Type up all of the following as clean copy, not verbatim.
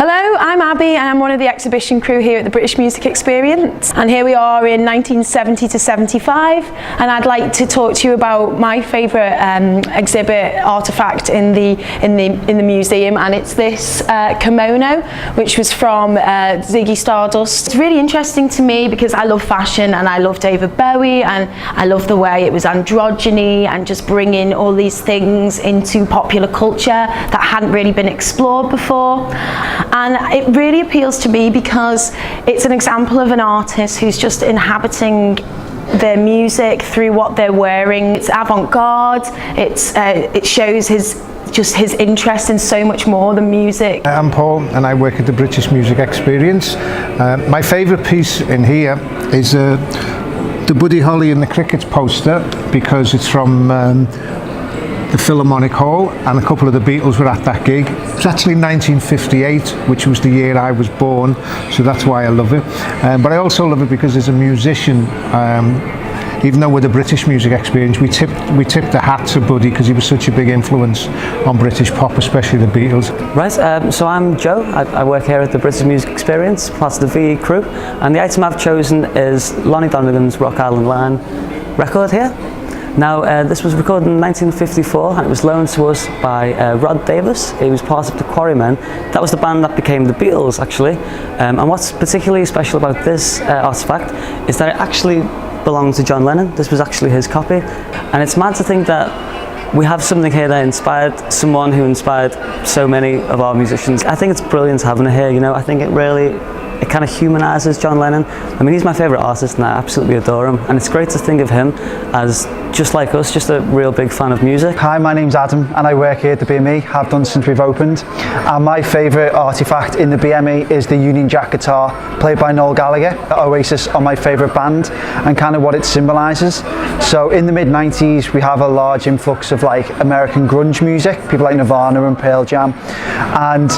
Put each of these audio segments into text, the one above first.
Hello, I'm Abby and I'm one of the exhibition crew here at the British Music Experience, and here we are in 1970 to 75, and I'd like to talk to you about my favourite exhibit artefact in the museum, and it's this kimono, which was from Ziggy Stardust. It's really interesting to me because I love fashion and I love David Bowie, and I love the way it was androgyny and just bringing all these things into popular culture that hadn't really been explored before. And it really appeals to me because it's an example of an artist who's just inhabiting their music through what they're wearing. It's avant-garde, it shows his interest in so much more than music. I'm Paul and I work at the British Music Experience. My favourite piece in here is the Buddy Holly and the Crickets poster, because it's from the Philharmonic Hall, and a couple of the Beatles were at that gig. It's actually 1958, which was the year I was born, so that's why I love it. But I also love it because as a musician, even though we're the British Music Experience, we tipped the hat to Buddy because he was such a big influence on British pop, especially the Beatles. Right, so I'm Joe. I work here at the British Music Experience, part of the VE crew, and the item I've chosen is Lonnie Donegan's Rock Island Line record here. Now, this was recorded in 1954 and it was loaned to us by Rod Davis. He was part of the Quarrymen. That was the band that became the Beatles, actually. And what's particularly special about this artefact is that it actually belonged to John Lennon. This was actually his copy. And it's mad to think that we have something here that inspired someone who inspired so many of our musicians. I think it's brilliant having it here, you know. I think it kind of humanises John Lennon. I mean, he's my favourite artist and I absolutely adore him, and it's great to think of him as just like us, just a real big fan of music. Hi, my name's Adam and I work here at the BME, have done since we've opened. And my favourite artefact in the BME is the Union Jack guitar played by Noel Gallagher. Oasis are my favourite band and kind of what it symbolises. So in the mid-90s we have a large influx of like American grunge music, people like Nirvana and Pearl Jam, and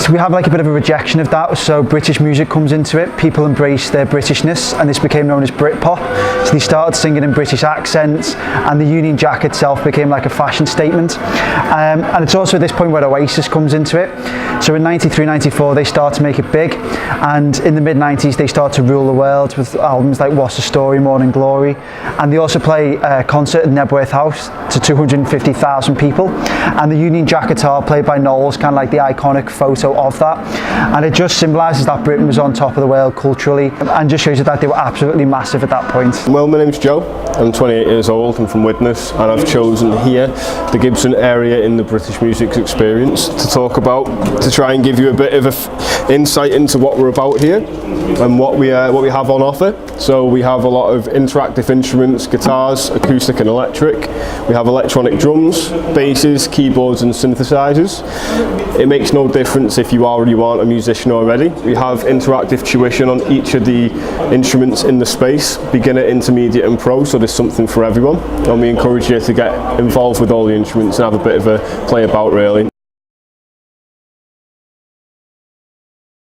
we have like a bit of a rejection of that, so British music comes into it, people embrace their Britishness, and this became known as Britpop. So they started singing in British accents, and the Union Jack itself became like a fashion statement. And it's also at this point where Oasis comes into it. So in 93, 94 they start to make it big, and in the mid-90s they start to rule the world with albums like What's the Story, Morning Glory, and they also play a concert at Nebworth House to 250,000 people, and the Union Jack guitar played by Noel is kind of like the iconic photo of that, and it just symbolises that Britain was on top of the world culturally and just shows you that they were absolutely massive at that point. Well, my name's Joe, I'm 28 years old, I'm from Widnes, and I've chosen here the Gibson area in the British Music Experience to talk about, to try and give you a bit of insight into what we're about here and what we have on offer. So we have a lot of interactive instruments, guitars, acoustic and electric. We have electronic drums, basses, keyboards and synthesizers. It makes no difference if you already aren't a musician already. We have interactive tuition on each of the instruments in the space, beginner, intermediate and pro, so there's something for everyone. And we encourage you to get involved with all the instruments and have a bit of a play about, really.